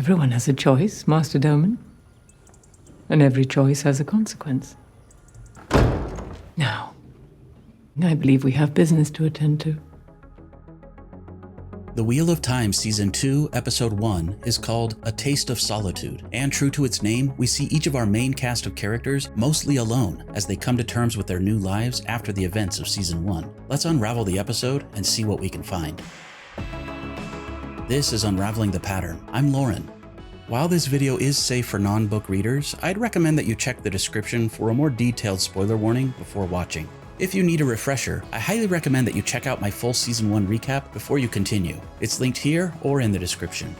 Everyone has a choice, Master Domon. And every choice has a consequence. Now, I believe we have business to attend to. The Wheel of Time Season 2, Episode 1 is called A Taste of Solitude, and true to its name, we see each of our main cast of characters mostly alone as they come to terms with their new lives after the events of Season 1. Let's unravel the episode and see what we can find. This is Unraveling the Pattern. I'm Lauren. While this video is safe for non-book readers, I'd recommend that you check the description for a more detailed spoiler warning before watching. If you need a refresher, I highly recommend that you check out my full Season 1 recap before you continue. It's linked here or in the description.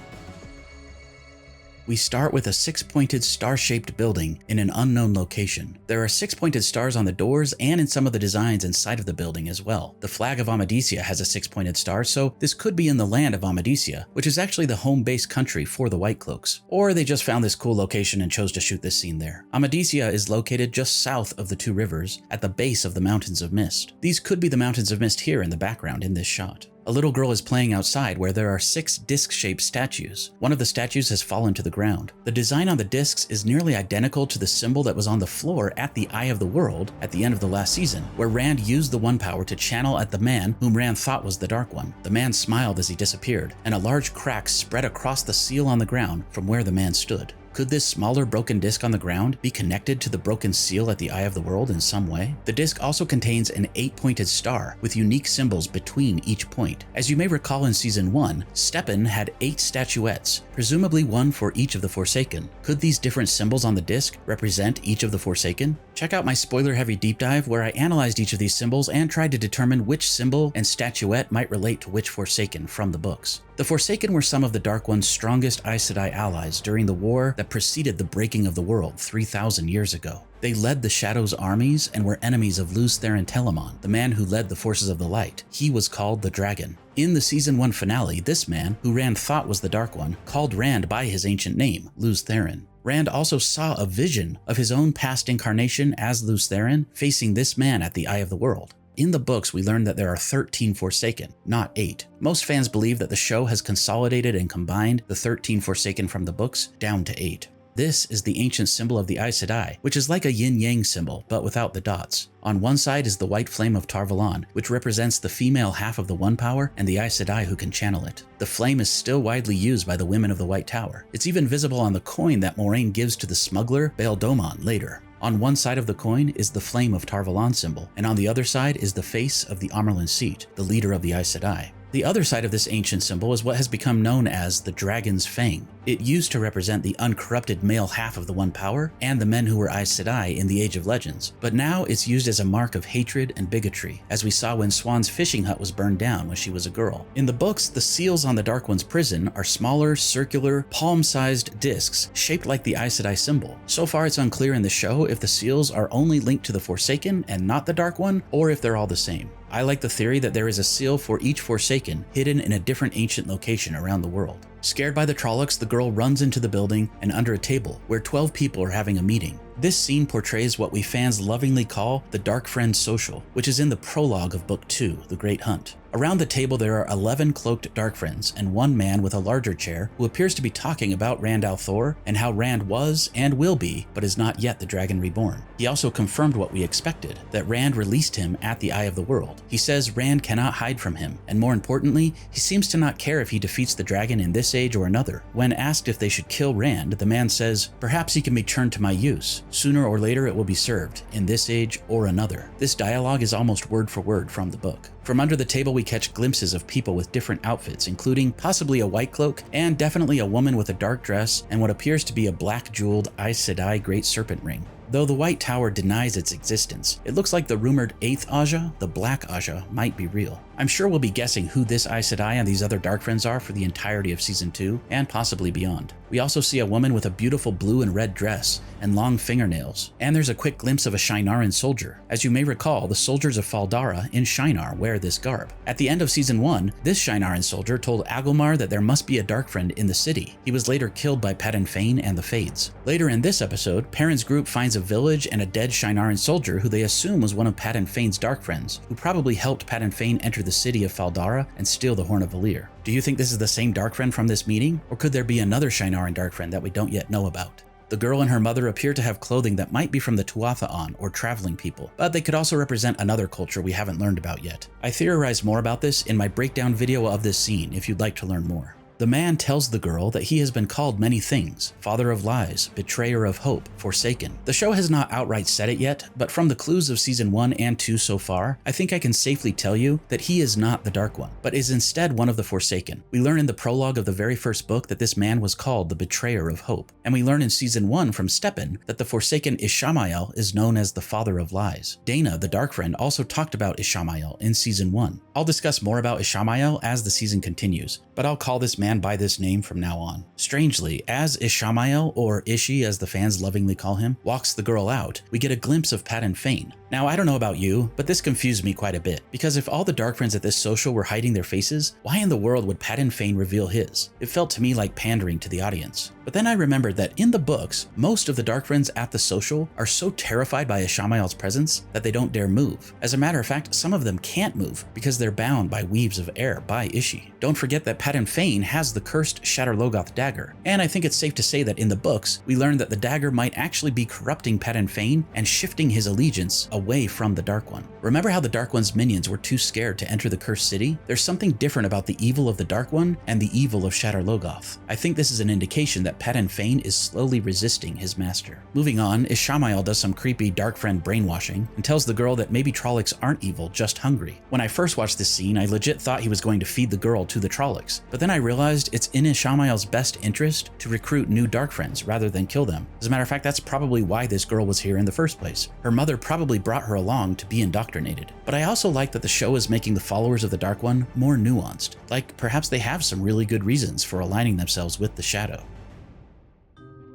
We start with a six-pointed star-shaped building in an unknown location. There are six-pointed stars on the doors and in some of the designs inside of the building as well. The flag of Amadisia has a six-pointed star, so this could be in the land of Amadisia, which is actually the home base country for the White Cloaks. Or they just found this cool location and chose to shoot this scene there. Amadisia is located just south of the two rivers at the base of the Mountains of Mist. These could be the Mountains of Mist here in the background in this shot. A little girl is playing outside where there are 6 disc-shaped statues. One of the statues has fallen to the ground. The design on the discs is nearly identical to the symbol that was on the floor at the Eye of the World at the end of the last season, where Rand used the One Power to channel at the man whom Rand thought was the Dark One. The man smiled as he disappeared, and a large crack spread across the seal on the ground from where the man stood. Could this smaller broken disc on the ground be connected to the broken seal at the Eye of the World in some way? The disc also contains an 8-pointed star with unique symbols between each point. As you may recall in Season 1, Stepan had 8 statuettes, presumably one for each of the Forsaken. Could these different symbols on the disc represent each of the Forsaken? Check out my spoiler-heavy deep dive where I analyzed each of these symbols and tried to determine which symbol and statuette might relate to which Forsaken from the books. The Forsaken were some of the Dark One's strongest Aes Sedai allies during the war that preceded the breaking of the world 3,000 years ago. They led the Shadow's armies and were enemies of Lews Therin Telamon, the man who led the forces of the light. He was called the Dragon. In the Season 1 finale, this man, who Rand thought was the Dark One, called Rand by his ancient name, Lews Therin. Rand also saw a vision of his own past incarnation as Lews Therin facing this man at the Eye of the World. In the books, we learned that there are 13 Forsaken, not 8. Most fans believe that the show has consolidated and combined the 13 Forsaken from the books down to 8. This is the ancient symbol of the Aes Sedai, which is like a yin-yang symbol, but without the dots. On one side is the white flame of Tar Valon, which represents the female half of the One Power and the Aes Sedai who can channel it. The flame is still widely used by the women of the White Tower. It's even visible on the coin that Moiraine gives to the smuggler Bayle Domon later. On one side of the coin is the flame of Tar Valon symbol, and on the other side is the face of the Amyrlin Seat, the leader of the Aes Sedai. The other side of this ancient symbol is what has become known as the Dragon's Fain. It used to represent the uncorrupted male half of the One Power and the men who were Aes Sedai in the Age of Legends, but now it's used as a mark of hatred and bigotry, as we saw when Swan's fishing hut was burned down when she was a girl. In the books, the seals on the Dark One's prison are smaller, circular, palm-sized discs shaped like the Aes Sedai symbol. So far, it's unclear in the show if the seals are only linked to the Forsaken and not the Dark One, or if they're all the same. I like the theory that there is a seal for each Forsaken hidden in a different ancient location around the world. Scared by the Trollocs, the girl runs into the building and under a table where 12 people are having a meeting. This scene portrays what we fans lovingly call the Darkfriend Social, which is in the prologue of Book 2, The Great Hunt. Around the table there are 11 cloaked Darkfriends and one man with a larger chair who appears to be talking about Rand al'Thor and how Rand was and will be, but is not yet the Dragon Reborn. He also confirmed what we expected, that Rand released him at the Eye of the World. He says Rand cannot hide from him, and more importantly, he seems to not care if he defeats the dragon in this age or another. When asked if they should kill Rand, the man says, "Perhaps he can be turned to my use. Sooner or later it will be served, in this age or another." This dialogue is almost word for word from the book. From under the table we catch glimpses of people with different outfits, including possibly a white cloak and definitely a woman with a dark dress and what appears to be a black jeweled Aes Sedai Great Serpent ring. Though the White Tower denies its existence, it looks like the rumored 8th Aja, the Black Aja, might be real. I'm sure we'll be guessing who this Aes Sedai and these other Darkfriends are for the entirety of Season 2, and possibly beyond. We also see a woman with a beautiful blue and red dress and long fingernails, and there's a quick glimpse of a Shienaran soldier. As you may recall, the soldiers of Faldara in Shinar wear this garb. At the end of Season 1, this Shienaran soldier told Agilmar that there must be a Darkfriend in the city. He was later killed by Padan Fain and the Fades. Later in this episode, Perrin's group finds a village and a dead Shienaran soldier who they assume was one of Padan Fain's Darkfriends, who probably helped Padan Fain enter the the city of Faldara and steal the Horn of Valir. Do you think this is the same Darkfriend from this meeting, or could there be another Shienaran Darkfriend that we don't yet know about? The girl and her mother appear to have clothing that might be from the Tuatha'an or traveling people, but they could also represent another culture we haven't learned about yet. I theorized more about this in my breakdown video of this scene if you'd like to learn more. The man tells the girl that he has been called many things: father of lies, betrayer of hope, forsaken. The show has not outright said it yet, but from the clues of season 1 and 2 so far, I think I can safely tell you that he is not the Dark One, but is instead one of the Forsaken. We learn in the prologue of the very first book that this man was called the betrayer of hope, and we learn in season 1 from Steppen that the Forsaken Ishamael is known as the father of lies. Dana, the Darkfriend, also talked about Ishamael in season 1. I'll discuss more about Ishamael as the season continues, but I'll call this man by this name from now on. Strangely, as Ishamael, or Ishi as the fans lovingly call him, walks the girl out, we get a glimpse of Padan Fain. Now, I don't know about you, but this confused me quite a bit, because if all the Darkfriends at this social were hiding their faces, why in the world would Padan Fain reveal his? It felt to me like pandering to the audience. But then I remembered that in the books, most of the Darkfriends at the social are so terrified by Ishamael's presence that they don't dare move. As a matter of fact, some of them can't move because they're bound by weaves of air by Ishi. Don't forget that Padan Fain has the cursed Shatter Logoth dagger, and I think it's safe to say that in the books, we learn that the dagger might actually be corrupting Padan Fain and shifting his allegiance away from the Dark One. Remember how the Dark One's minions were too scared to enter the cursed city? There's something different about the evil of the Dark One and the evil of Shatter Logoth. I think this is an indication that Padan Fain is slowly resisting his master. Moving on, Ishamael does some creepy Darkfriend brainwashing and tells the girl that maybe Trollocs aren't evil, just hungry. When I first watched this scene, I legit thought he was going to feed the girl to the Trollocs, but then I realized it's in Ishamael's best interest to recruit new Darkfriends rather than kill them. As a matter of fact, that's probably why this girl was here in the first place. Her mother probably brought her along to be indoctrinated. But I also like that the show is making the followers of the Dark One more nuanced, like perhaps they have some really good reasons for aligning themselves with the Shadow.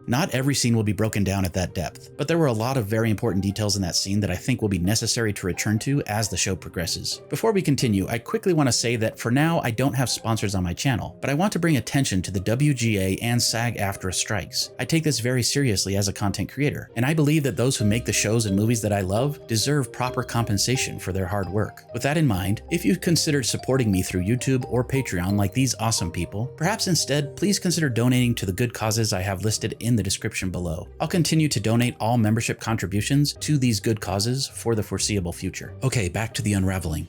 Not every scene will be broken down at that depth, but there were a lot of very important details in that scene that I think will be necessary to return to as the show progresses. Before we continue, I quickly want to say that for now I don't have sponsors on my channel, but I want to bring attention to the WGA and SAG-AFTRA strikes. I take this very seriously as a content creator, and I believe that those who make the shows and movies that I love deserve proper compensation for their hard work. With that in mind, if you've considered supporting me through YouTube or Patreon like these awesome people, perhaps instead please consider donating to the good causes I have listed in the description below. I'll continue to donate all membership contributions to these good causes for the foreseeable future. Okay, back to the unraveling.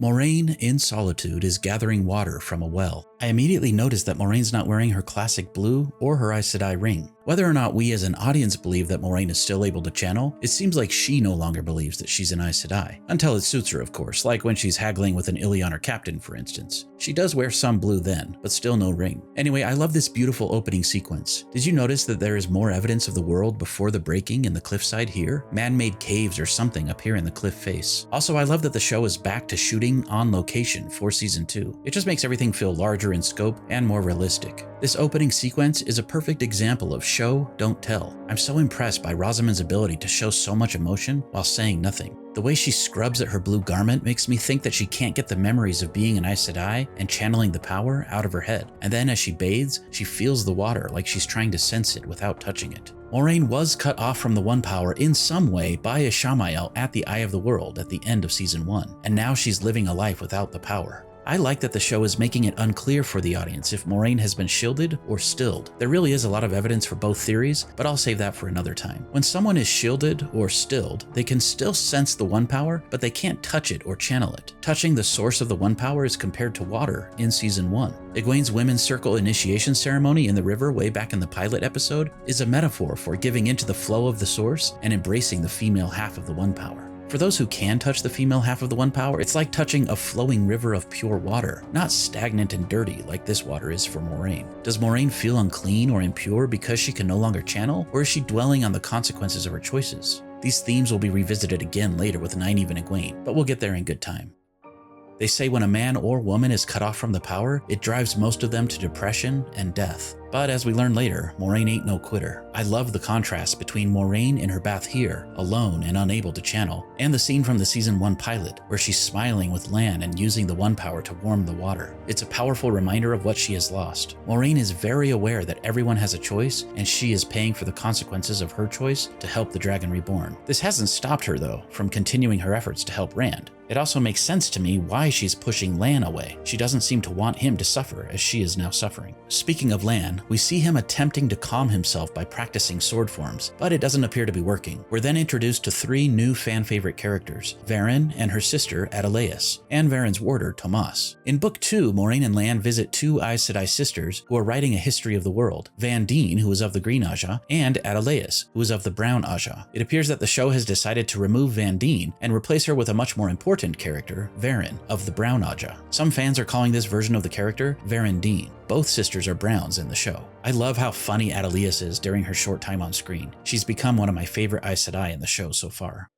Moiraine in Solitude is gathering water from a well. I immediately noticed that Moraine's not wearing her classic blue or her Aes Sedai ring. Whether or not we as an audience believe that Moiraine is still able to channel, it seems like she no longer believes that she's an Aes Sedai. Until it suits her, of course, like when she's haggling with an Illianer captain, for instance. She does wear some blue then, but still no ring. Anyway, I love this beautiful opening sequence. Did you notice that there is more evidence of the world before the breaking in the cliffside here? Man-made caves or something appear in the cliff face. Also, I love that the show is back to shooting on location for season 2. It just makes everything feel larger in scope and more realistic. This opening sequence is a perfect example of show, don't tell. I'm so impressed by Rosamund's ability to show so much emotion while saying nothing. The way she scrubs at her blue garment makes me think that she can't get the memories of being an Aes Sedai and channeling the power out of her head. And then as she bathes, she feels the water like she's trying to sense it without touching it. Moiraine was cut off from the One Power in some way by Ishamael at the Eye of the World at the end of season 1, and now she's living a life without the power. I like that the show is making it unclear for the audience if Moiraine has been shielded or stilled. There really is a lot of evidence for both theories, but I'll save that for another time. When someone is shielded or stilled, they can still sense the One Power, but they can't touch it or channel it. Touching the source of the One Power is compared to water in season 1. Egwene's Women's Circle initiation ceremony in the river way back in the pilot episode is a metaphor for giving into the flow of the source and embracing the female half of the One Power. For those who can touch the female half of the One Power, it's like touching a flowing river of pure water, not stagnant and dirty like this water is for Moiraine. Does Moiraine feel unclean or impure because she can no longer channel, or is she dwelling on the consequences of her choices? These themes will be revisited again later with Nynaeve and Egwene, but we'll get there in good time. They say when a man or woman is cut off from the power, it drives most of them to depression and death. But as we learn later, Moiraine ain't no quitter. I love the contrast between Moiraine in her bath here, alone and unable to channel, and the scene from the Season 1 pilot, where she's smiling with Lan and using the One Power to warm the water. It's a powerful reminder of what she has lost. Moiraine is very aware that everyone has a choice, and she is paying for the consequences of her choice to help the Dragon Reborn. This hasn't stopped her, though, from continuing her efforts to help Rand. It also makes sense to me why she's pushing Lan away. She doesn't seem to want him to suffer as she is now suffering. Speaking of Lan, we see him attempting to calm himself by practicing sword forms, but it doesn't appear to be working. We're then introduced to 3 new fan-favorite characters, Varen and her sister Adeleas, and Varen's warder Tomas. In Book 2, Moiraine and Lan visit 2 Aes Sedai sisters who are writing a history of the world, Vandene, who is of the Green Aja, and Adeleas, who is of the Brown Aja. It appears that the show has decided to remove Vandene and replace her with a much more important character, Varen, of the Brown Aja. Some fans are calling this version of the character Varendine. Both sisters are Browns in the show. I love how funny Adeleas is during her short time on screen. She's become one of my favorite Aes Sedai in the show so far.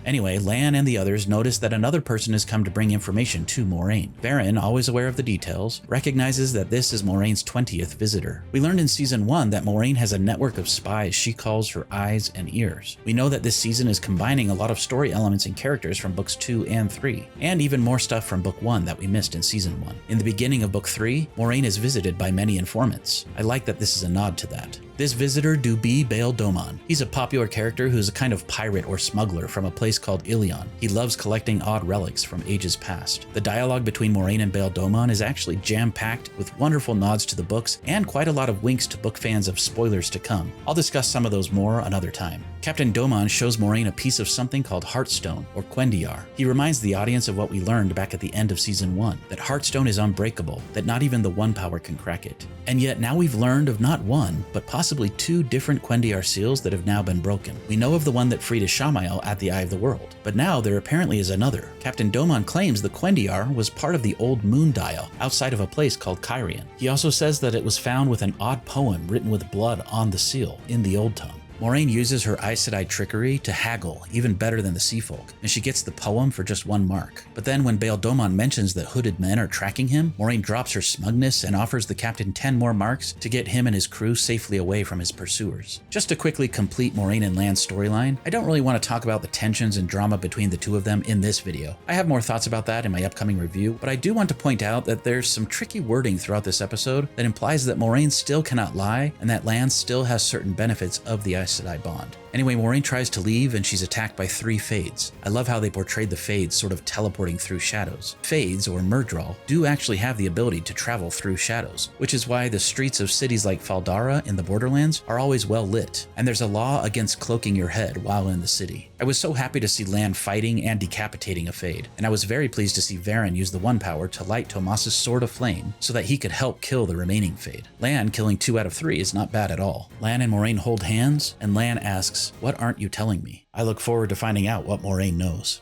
Anyway, Lan and the others notice that another person has come to bring information to Moiraine. Varen, always aware of the details, recognizes that this is Moraine's 20th visitor. We learned in Season 1 that Moiraine has a network of spies she calls her eyes and ears. We know that this season is combining a lot of story elements and characters from Books 2 and 3, and even more stuff from Book 1 that we missed in Season 1. In the beginning of Book 3, Moiraine is visited by many informants. I like that this is a nod to that. This visitor do be Bayle Domon. He's a popular character who's a kind of pirate or smuggler from a place called Ilion. He loves collecting odd relics from ages past. The dialogue between Moiraine and Bayle Domon is actually jam-packed with wonderful nods to the books and quite a lot of winks to book fans of spoilers to come. I'll discuss some of those more another time. Captain Domon shows Moiraine a piece of something called Heartstone, or Quendiar. He reminds the audience of what we learned back at the end of Season 1, that Heartstone is unbreakable, that not even the One Power can crack it. And yet now we've learned of not one, but possibly 2 different Quendiar seals that have now been broken. We know of the one that freed Ishamael at the Eye of the World, but now there apparently is another. Captain Domon claims the Quendiar was part of the old moon dial outside of a place called Kyrian. He also says that it was found with an odd poem written with blood on the seal in the Old Tongue. Moiraine uses her Aes Sedai trickery to haggle, even better than the sea folk, and she gets the poem for just 1 mark. But then when Bayle Domon mentions that hooded men are tracking him, Moiraine drops her smugness and offers the captain 10 more marks to get him and his crew safely away from his pursuers. Just to quickly complete Moiraine and Lan's storyline, I don't really want to talk about the tensions and drama between the 2 of them in this video. I have more thoughts about that in my upcoming review, but I do want to point out that there's some tricky wording throughout this episode that implies that Moiraine still cannot lie and that Lan still has certain benefits of the Aes Sedai bond. Anyway, Moiraine tries to leave and she's attacked by 3 Fades. I love how they portrayed the Fades sort of teleporting through shadows. Fades, or Myrddraal, do actually have the ability to travel through shadows, which is why the streets of cities like Faldara in the Borderlands are always well lit, and there's a law against cloaking your head while in the city. I was so happy to see Lan fighting and decapitating a Fade, and I was very pleased to see Varen use the One Power to light Tomas's Sword of Flame so that he could help kill the remaining Fade. Lan killing 2 out of 3 is not bad at all. Lan and Moiraine hold hands, and Lan asks, "What aren't you telling me?" I look forward to finding out what Moiraine knows.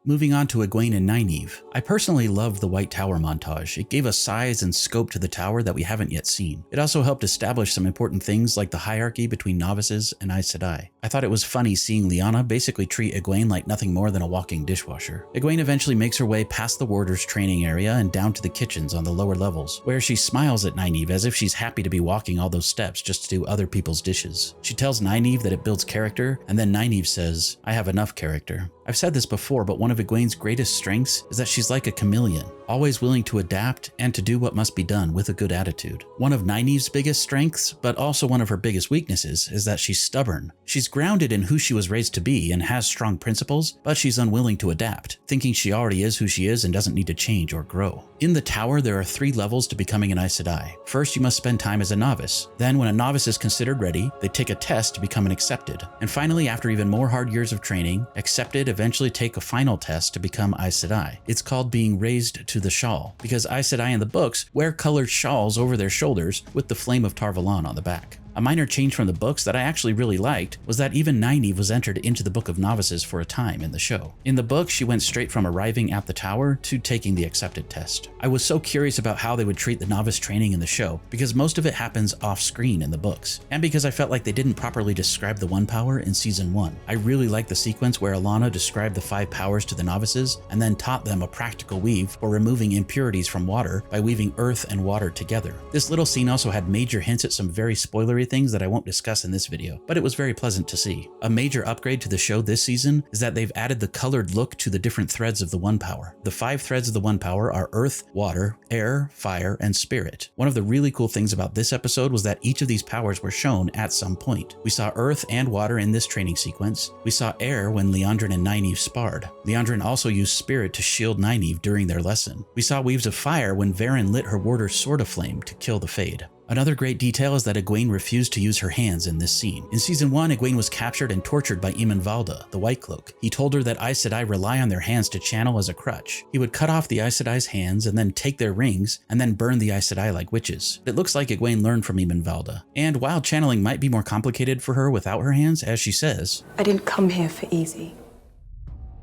Moving on to Egwene and Nynaeve. I personally loved the White Tower montage. It gave a size and scope to the tower that we haven't yet seen. It also helped establish some important things like the hierarchy between novices and Aes Sedai. I thought it was funny seeing Lyanna basically treat Egwene like nothing more than a walking dishwasher. Egwene eventually makes her way past the warders' training area and down to the kitchens on the lower levels, where she smiles at Nynaeve as if she's happy to be walking all those steps just to do other people's dishes. She tells Nynaeve that it builds character, and then Nynaeve says, "I have enough character." I've said this before, but one of Egwene's greatest strengths is that she's like a chameleon, always willing to adapt and to do what must be done with a good attitude. One of Nynaeve's biggest strengths, but also one of her biggest weaknesses, is that she's stubborn. She's grounded in who she was raised to be and has strong principles, but she's unwilling to adapt, thinking she already is who she is and doesn't need to change or grow. In the tower, there are 3 levels to becoming an Aes Sedai. First, you must spend time as a novice. Then, when a novice is considered ready, they take a test to become an accepted. And finally, after even more hard years of training, accepted eventually take a final test to become Aes Sedai. It's called being raised to the shawl, because Aes Sedai in the books wear colored shawls over their shoulders with the flame of Tar Valon on the back. A minor change from the books that I actually really liked was that even Nynaeve was entered into the Book of Novices for a time in the show. In the book, she went straight from arriving at the tower to taking the accepted test. I was so curious about how they would treat the novice training in the show, because most of it happens off-screen in the books, and because I felt like they didn't properly describe the One Power in Season 1. I really liked the sequence where Alanna described the 5 powers to the novices and then taught them a practical weave for removing impurities from water by weaving earth and water together. This little scene also had major hints at some very spoilery things that I won't discuss in this video, but it was very pleasant to see. A major upgrade to the show this season is that they've added the colored look to the different threads of the One Power. The 5 threads of the One Power are earth, water, air, fire, and spirit. One of the really cool things about this episode was that each of these powers were shown at some point. We saw earth and water in this training sequence. We saw air when Liandrin and Nynaeve sparred. Liandrin also used spirit to shield Nynaeve during their lesson. We saw weaves of fire when Varen lit her warder's sword aflame to kill the Fade. Another great detail is that Egwene refused to use her hands in this scene. In Season 1, Egwene was captured and tortured by Eamon Valda, the White Cloak. He told her that Aes Sedai rely on their hands to channel as a crutch. He would cut off the Aes Sedai's hands and then take their rings and then burn the Aes Sedai like witches. It looks like Egwene learned from Eamon Valda. And while channeling might be more complicated for her without her hands, as she says, I didn't come here for easy.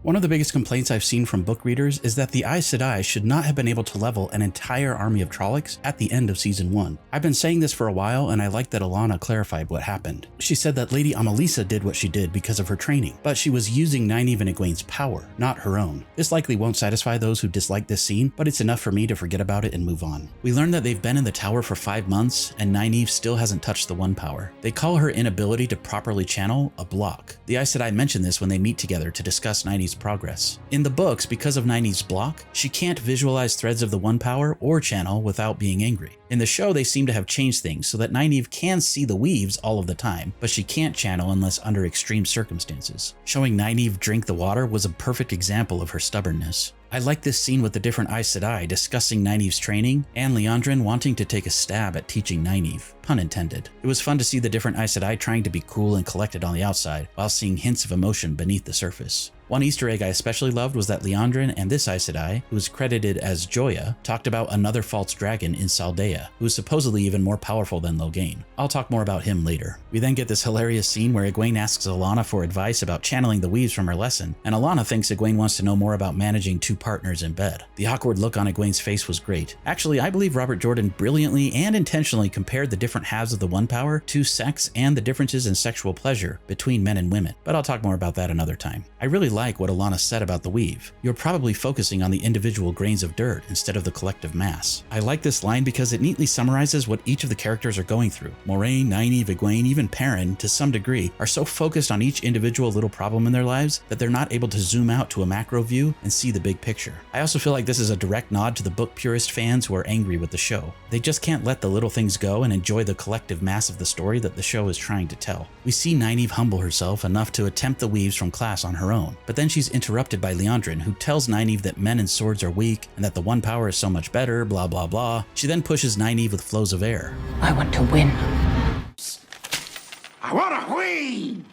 One of the biggest complaints I've seen from book readers is that the Aes Sedai should not have been able to level an entire army of Trollocs at the end of Season 1. I've been saying this for a while, and I like that Alanna clarified what happened. She said that Lady Amalisa did what she did because of her training, but she was using Nynaeve and Egwene's power, not her own. This likely won't satisfy those who dislike this scene, but it's enough for me to forget about it and move on. We learned that they've been in the tower for 5 months, and Nynaeve still hasn't touched the One Power. They call her inability to properly channel a block. The Aes Sedai mention this when they meet together to discuss Nynaeve's progress. In the books, because of Nynaeve's block, she can't visualize threads of the One Power or channel without being angry. In the show, they seem to have changed things so that Nynaeve can see the weaves all of the time, but she can't channel unless under extreme circumstances. Showing Nynaeve drink the water was a perfect example of her stubbornness. I like this scene with the different Aes Sedai discussing Nynaeve's training and Liandrin wanting to take a stab at teaching Nynaeve, pun intended. It was fun to see the different Aes Sedai trying to be cool and collected on the outside while seeing hints of emotion beneath the surface. One Easter egg I especially loved was that Liandrin and this Aes Sedai, who is credited as Joya, talked about another false dragon in Saldea, who is supposedly even more powerful than Loghain. I'll talk more about him later. We then get this hilarious scene where Egwene asks Alanna for advice about channeling the weaves from her lesson, and Alanna thinks Egwene wants to know more about managing 2 partners in bed. The awkward look on Egwene's face was great. Actually, I believe Robert Jordan brilliantly and intentionally compared the different halves of the One Power to sex and the differences in sexual pleasure between men and women, but I'll talk more about that another time. I really like what Alanna said about the weave. You're probably focusing on the individual grains of dirt instead of the collective mass. I like this line because it neatly summarizes what each of the characters are going through. Moiraine, Nynaeve, Egwene, even Perrin, to some degree, are so focused on each individual little problem in their lives that they're not able to zoom out to a macro view and see the big picture. I also feel like this is a direct nod to the book purist fans who are angry with the show. They just can't let the little things go and enjoy the collective mass of the story that the show is trying to tell. We see Nynaeve humble herself enough to attempt the weaves from class on her own, but then she's interrupted by Liandrin, who tells Nynaeve that men and swords are weak and that the One Power is so much better, blah blah blah. She then pushes Nynaeve with flows of air. I want to win. I want to win!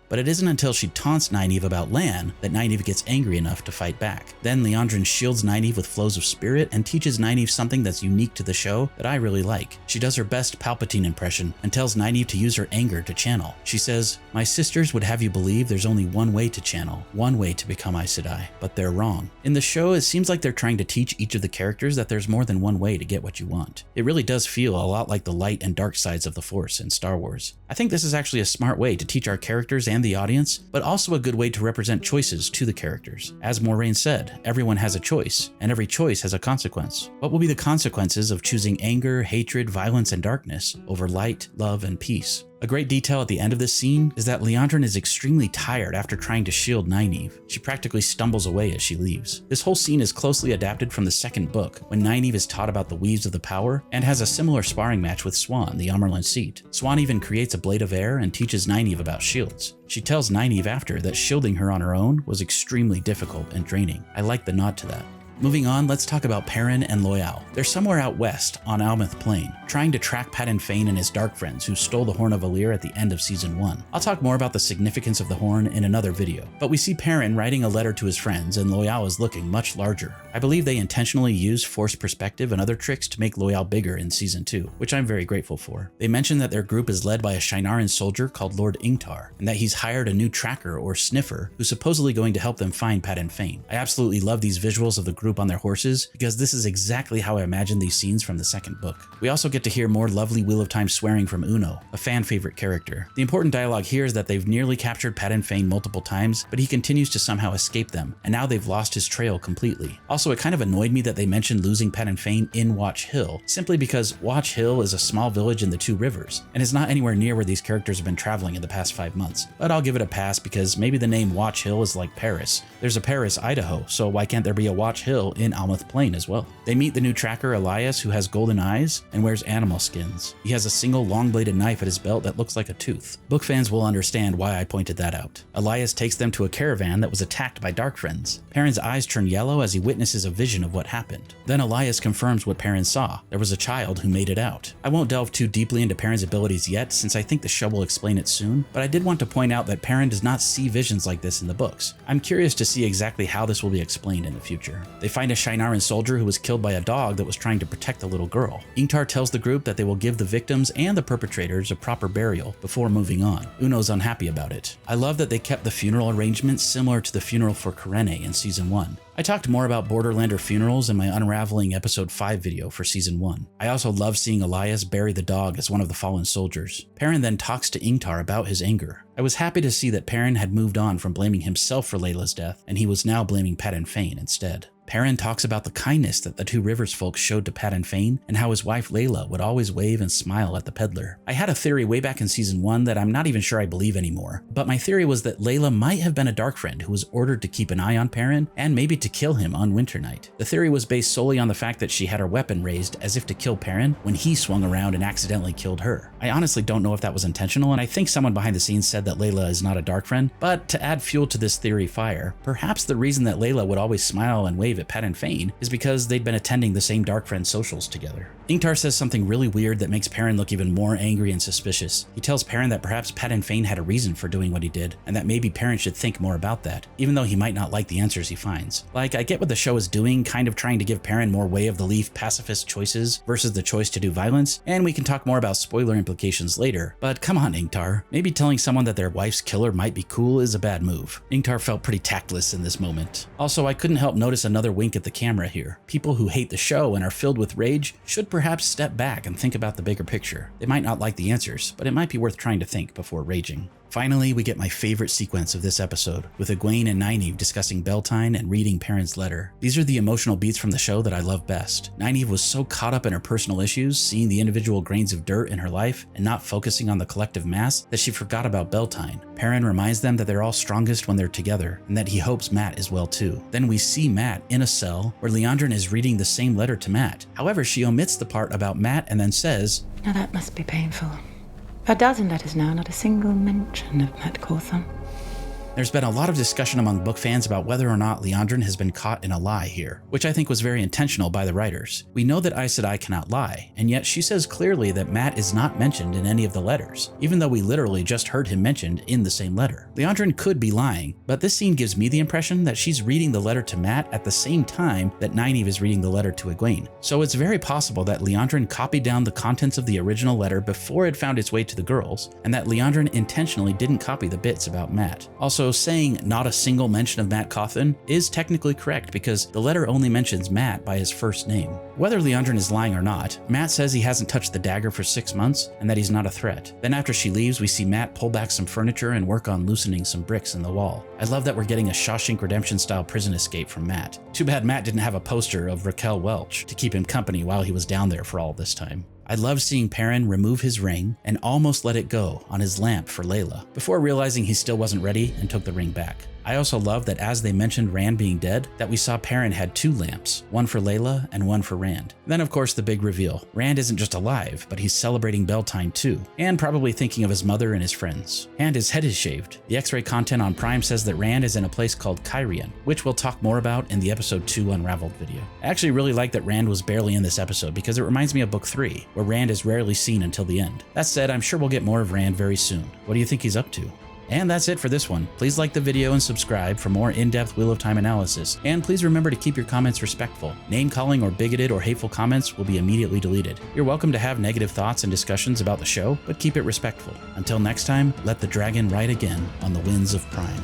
But it isn't until she taunts Nynaeve about Lan that Nynaeve gets angry enough to fight back. Then Liandrin shields Nynaeve with flows of spirit and teaches Nynaeve something that's unique to the show that I really like. She does her best Palpatine impression and tells Nynaeve to use her anger to channel. She says, "My sisters would have you believe there's only one way to channel, one way to become Aes Sedai, but they're wrong." In the show, it seems like they're trying to teach each of the characters that there's more than one way to get what you want. It really does feel a lot like the light and dark sides of the Force in Star Wars. I think this is actually a smart way to teach our characters and the audience, but also a good way to represent choices to the characters. As Moiraine said, everyone has a choice, and every choice has a consequence. What will be the consequences of choosing anger, hatred, violence, and darkness over light, love, and peace? A great detail at the end of this scene is that Liandrin is extremely tired after trying to shield Nynaeve. She practically stumbles away as she leaves. This whole scene is closely adapted from the second book, when Nynaeve is taught about the weaves of the power and has a similar sparring match with Siuan, the Amyrlin Seat. Siuan even creates a blade of air and teaches Nynaeve about shields. She tells Nynaeve after that shielding her on her own was extremely difficult and draining. I like the nod to that. Moving on, let's talk about Perrin and Loial. They're somewhere out west on Almouth Plain, trying to track Padan Fain and his dark friends who stole the Horn of Valyr at the end of Season 1. I'll talk more about the significance of the horn in another video, but we see Perrin writing a letter to his friends and Loial is looking much larger. I believe they intentionally use forced perspective and other tricks to make Loial bigger in Season 2, which I'm very grateful for. They mention that their group is led by a Shienaran soldier called Lord Ingtar, and that he's hired a new tracker or sniffer who's supposedly going to help them find Padan Fain. I absolutely love these visuals of the group on their horses because this is exactly how I imagined these scenes from the second book. We also get to hear more lovely Wheel of Time swearing from Uno, a fan favorite character. The important dialogue here is that they've nearly captured Padan Fain multiple times, but he continues to somehow escape them, and now they've lost his trail completely. Also, it kind of annoyed me that they mentioned losing Padan Fain in Watch Hill, simply because Watch Hill is a small village in the Two Rivers, and is not anywhere near where these characters have been traveling in the past 5 months. But I'll give it a pass because maybe the name Watch Hill is like Paris. There's a Paris, Idaho, so why can't there be a Watch Hill in Almouth Plain as well? They meet the new tracker Elias, who has golden eyes and wears animal skins. He has a single long-bladed knife at his belt that looks like a tooth. Book fans will understand why I pointed that out. Elias takes them to a caravan that was attacked by dark friends. Perrin's eyes turn yellow as he witnesses a vision of what happened. Then Elias confirms what Perrin saw. There was a child who made it out. I won't delve too deeply into Perrin's abilities yet, since I think the show will explain it soon, but I did want to point out that Perrin does not see visions like this in the books. I'm curious to see exactly how this will be explained in the future. They find a Shienaran soldier who was killed by a dog that was trying to protect the little girl. Ingtar tells the group that they will give the victims and the perpetrators a proper burial before moving on. Uno's unhappy about it. I love that they kept the funeral arrangements similar to the funeral for Kyrene in Season 1. I talked more about Borderlander funerals in my Unraveling Episode 5 video for Season 1. I also love seeing Elias bury the dog as one of the fallen soldiers. Perrin then talks to Ingtar about his anger. I was happy to see that Perrin had moved on from blaming himself for Layla's death, and he was now blaming Padan Fain instead. Perrin talks about the kindness that the Two Rivers folks showed to Padan Fain and how his wife Layla would always wave and smile at the peddler. I had a theory way back in Season 1 that I'm not even sure I believe anymore, but my theory was that Layla might have been a Darkfriend who was ordered to keep an eye on Perrin and maybe to kill him on Winter Night. The theory was based solely on the fact that she had her weapon raised as if to kill Perrin when he swung around and accidentally killed her. I honestly don't know if that was intentional, and I think someone behind the scenes said that Layla is not a Darkfriend, but to add fuel to this theory fire, perhaps the reason that Layla would always smile and wave at Padan Fain is because they'd been attending the same Darkfriend socials together. Ingtar says something really weird that makes Perrin look even more angry and suspicious. He tells Perrin that perhaps Padan Fain had a reason for doing what he did, and that maybe Perrin should think more about that, even though he might not like the answers he finds. Like, I get what the show is doing, kind of trying to give Perrin more way of the leaf pacifist choices versus the choice to do violence, and we can talk more about spoiler implications later, but come on Ingtar, maybe telling someone that their wife's killer might be cool is a bad move. Ingtar felt pretty tactless in this moment. Also, I couldn't help notice another wink at the camera here. People who hate the show and are filled with rage should perhaps step back and think about the bigger picture. They might not like the answers, but it might be worth trying to think before raging. Finally, we get my favorite sequence of this episode, with Egwene and Nynaeve discussing Bel Tine and reading Perrin's letter. These are the emotional beats from the show that I love best. Nynaeve was so caught up in her personal issues, seeing the individual grains of dirt in her life and not focusing on the collective mass, that she forgot about Bel Tine. Perrin reminds them that they're all strongest when they're together, and that he hopes Mat is well too. Then we see Mat in a cell where Liandrin is reading the same letter to Mat. However, she omits the part about Mat and then says, Now that must be painful. A dozen letters now, not a single mention of Mat Cawthon. There's been a lot of discussion among book fans about whether or not Liandrin has been caught in a lie here, which I think was very intentional by the writers. We know that Aes Sedai cannot lie, and yet she says clearly that Mat is not mentioned in any of the letters, even though we literally just heard him mentioned in the same letter. Liandrin could be lying, but this scene gives me the impression that she's reading the letter to Mat at the same time that Nynaeve is reading the letter to Egwene. So it's very possible that Liandrin copied down the contents of the original letter before it found its way to the girls, and that Liandrin intentionally didn't copy the bits about Mat. Also, saying not a single mention of Mat Cawthon is technically correct because the letter only mentions Mat by his first name. Whether Liandrin is lying or not, Mat says he hasn't touched the dagger for 6 months and that he's not a threat. Then after she leaves, we see Mat pull back some furniture and work on loosening some bricks in the wall. I love that we're getting a Shawshank Redemption style prison escape from Mat. Too bad Mat didn't have a poster of Raquel Welch to keep him company while he was down there for all this time. I love seeing Perrin remove his ring and almost let it go on his lamp for Layla, before realizing he still wasn't ready and took the ring back. I also love that as they mentioned Rand being dead, that we saw Perrin had 2 lamps, one for Layla and one for Rand. Then of course the big reveal. Rand isn't just alive, but he's celebrating Bel Tine too, and probably thinking of his mother and his friends. And his head is shaved. The X-ray content on Prime says that Rand is in a place called Kyrian, which we'll talk more about in the episode 2 Unraveled video. I actually really like that Rand was barely in this episode because it reminds me of book 3, where Rand is rarely seen until the end. That said, I'm sure we'll get more of Rand very soon. What do you think he's up to? And that's it for this one. Please like the video and subscribe for more in-depth Wheel of Time analysis. And please remember to keep your comments respectful. Name-calling or bigoted or hateful comments will be immediately deleted. You're welcome to have negative thoughts and discussions about the show, but keep it respectful. Until next time, let the dragon ride again on the winds of Prime.